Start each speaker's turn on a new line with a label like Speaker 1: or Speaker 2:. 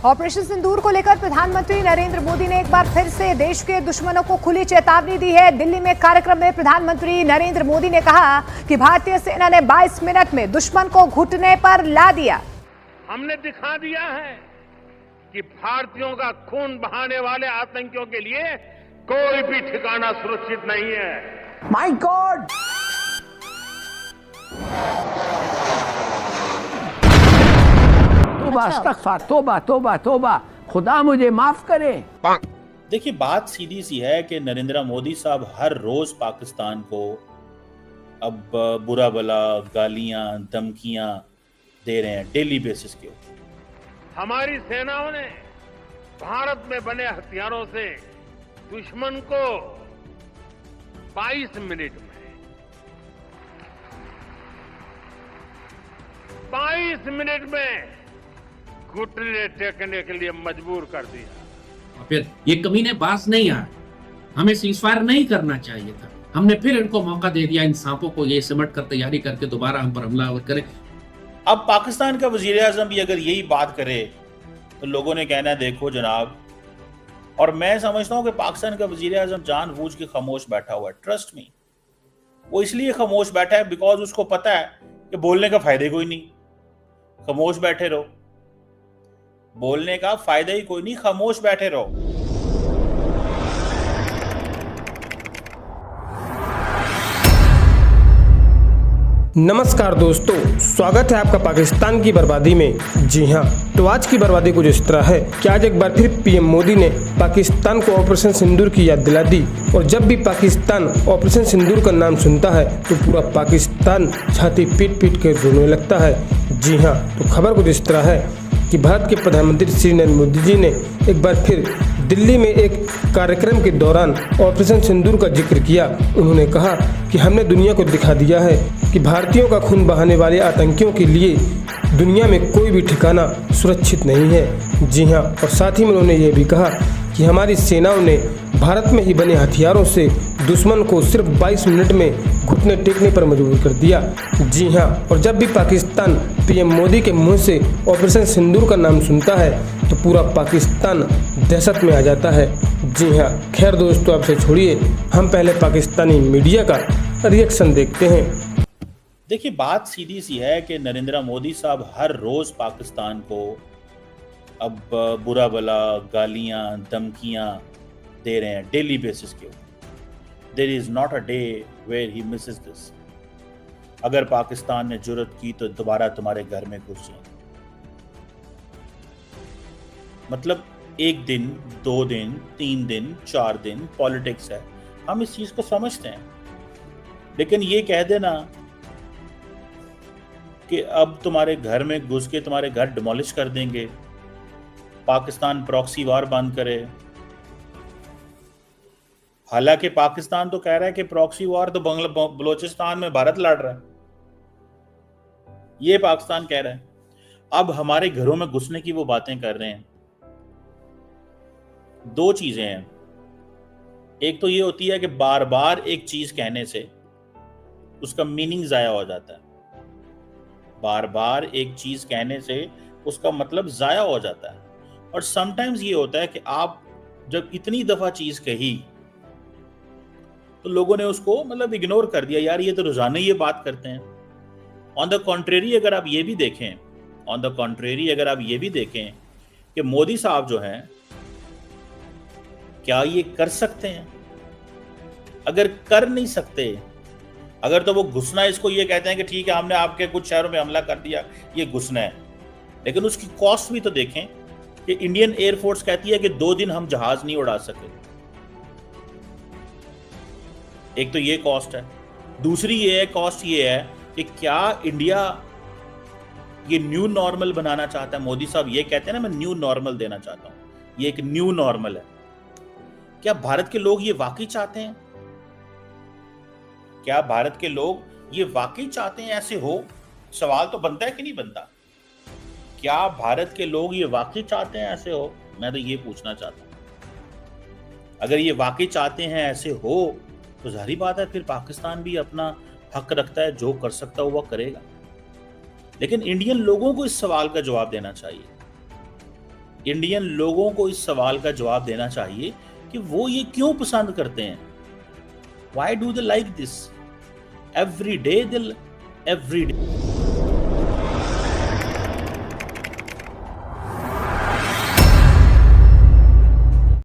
Speaker 1: Operation सिंदूर को लेकर प्रधानमंत्री नरेंद्र मोदी ने एक बार फिर से देश के दुश्मनों को खुली चेतावनी दी है। दिल्ली में कार्यक्रम में प्रधानमंत्री नरेंद्र मोदी ने कहा कि भारतीय सेना ने 22 मिनट में दुश्मन को घुटने पर ला दिया।
Speaker 2: हमने दिखा दिया है कि भारतीयों का खून बहाने वाले आतंकियों के लिए कोई भी ठिकाना सुरक्षित नहीं है।
Speaker 3: My God! तोबा तोबा तोबा, खुदा मुझे माफ करे।
Speaker 4: देखिए, बात सीधी सी है कि नरेंद्र मोदी साहब हर रोज पाकिस्तान को अब बुरा भला गालियां धमकियां दे रहे हैं डेली बेसिस के ऊपर।
Speaker 2: हमारी सेनाओं ने भारत में बने हथियारों से दुश्मन को 22 मिनट में 22 मिनट में घुटने टेकने के लिए मजबूर कर दिया।
Speaker 5: फिर ये कमीने बाज नहीं आए, हमें सीजफायर नहीं करना चाहिए था। हमने फिर इनको मौका दे दिया, इन सांपों को ये सिमट कर तैयारी करके दोबारा हम पर हमला करें।
Speaker 4: अब पाकिस्तान का वजीर आजम भी अगर यही बात करे तो लोगों ने कहना है देखो जनाब। और मैं समझता हूं कि पाकिस्तान का वजीर आजम जानबूझ के खामोश बैठा हुआ है। ट्रस्ट मी, वो इसलिए खामोश बैठा है बिकॉज उसको पता है कि बोलने का फायदा कोई नहीं। खामोश बैठे रहो, बोलने का फायदा ही कोई नहीं, खामोश बैठे रहो।
Speaker 6: नमस्कार दोस्तों, स्वागत है आपका पाकिस्तान की बर्बादी में। जी हाँ, तो आज की बर्बादी कुछ इस तरह है कि आज एक बार फिर पीएम मोदी ने पाकिस्तान को ऑपरेशन सिंदूर की याद दिला दी। और जब भी पाकिस्तान ऑपरेशन सिंदूर का नाम सुनता है तो पूरा पाकिस्तान छाती पीट पीट कर रोने लगता है। जी हाँ, तो खबर कुछ इस तरह है कि भारत के प्रधानमंत्री श्री नरेंद्र मोदी जी ने एक बार फिर दिल्ली में एक कार्यक्रम के दौरान ऑपरेशन सिंदूर का जिक्र किया। उन्होंने कहा कि हमने दुनिया को दिखा दिया है कि भारतीयों का खून बहाने वाले आतंकियों के लिए दुनिया में कोई भी ठिकाना सुरक्षित नहीं है। जी हाँ, और साथ ही में उन्होंने ये भी कहा कि हमारी सेनाओं ने भारत में ही बने हथियारों से दुश्मन को सिर्फ 22 मिनट में घुटने टेकने पर मजबूर कर दिया। जी हाँ, और जब भी पाकिस्तान पीएम मोदी के मुंह से ऑपरेशन सिंदूर का नाम सुनता है तो पूरा पाकिस्तान दहशत में आ जाता है। जी हाँ, खैर दोस्तों, आपसे छोड़िए, हम पहले पाकिस्तानी मीडिया का रिएक्शन देखते हैं।
Speaker 4: देखिए, बात सीधी सी है कि नरेंद्र मोदी साहब हर रोज पाकिस्तान को अब बुरा भला गालियां धमकियां दे रहे हैं डेली बेसिस के ऊपर। There is not a day where he misses this. अगर पाकिस्तान ने जुर्रत की तो दोबारा तुम्हारे घर में घुस जाए। मतलब 1 दिन 2 दिन 3 दिन 4 दिन पॉलिटिक्स है, हम इस चीज को समझते हैं। लेकिन ये कह देना कि अब तुम्हारे घर में घुस के तुम्हारे घर डिमोलिश कर देंगे, पाकिस्तान प्रॉक्सी वार बंद करे। हालांकि पाकिस्तान तो कह रहा है कि प्रॉक्सी वार तो बलोचिस्तान में भारत लड़ रहा है, ये पाकिस्तान कह रहा है। अब हमारे घरों में घुसने की वो बातें कर रहे हैं। 2 चीजें हैं। एक तो ये होती है कि बार बार एक चीज कहने से उसका मीनिंग जाया हो जाता है। बार बार एक चीज कहने से उसका मतलब जाया हो जाता है। और समटाइम्स ये होता है कि आप जब इतनी दफा चीज कही तो लोगों ने उसको मतलब इग्नोर कर दिया, यार ये तो रोजाना ये बात करते हैं। ऑन द कॉन्ट्रेरी अगर आप ये भी देखें कि मोदी साहब जो हैं, क्या ये कर सकते हैं? अगर कर नहीं सकते, अगर तो वो घुसना, इसको ये कहते हैं कि ठीक है हमने आपके कुछ शहरों में हमला कर दिया, ये घुसना है। लेकिन उसकी कॉस्ट भी तो देखें कि इंडियन एयरफोर्स कहती है कि 2 दिन हम जहाज नहीं उड़ा सके। एक तो ये कॉस्ट है। दूसरी कॉस्ट ये है कि क्या इंडिया ये न्यू नॉर्मल बनाना चाहता है? मोदी साहब ये कहते हैं ना, मैं न्यू नॉर्मल देना चाहता हूं, ये एक न्यू नॉर्मल है। क्या भारत के लोग ये वाकई चाहते हैं? क्या भारत के लोग ये वाकई चाहते हैं ऐसे हो? सवाल तो बनता है कि नहीं बनता? क्या भारत के लोग ये वाकई चाहते हैं ऐसे हो? मैं तो ये पूछना चाहता हूं। अगर ये वाकई चाहते हैं ऐसे हो तो जाहिर बात है फिर पाकिस्तान भी अपना हक रखता है, जो कर सकता है वो करेगा। लेकिन इंडियन लोगों को इस सवाल का जवाब देना चाहिए इंडियन लोगों को इस सवाल का जवाब देना चाहिए कि वो ये क्यों पसंद करते हैं। Why do they like this? Every day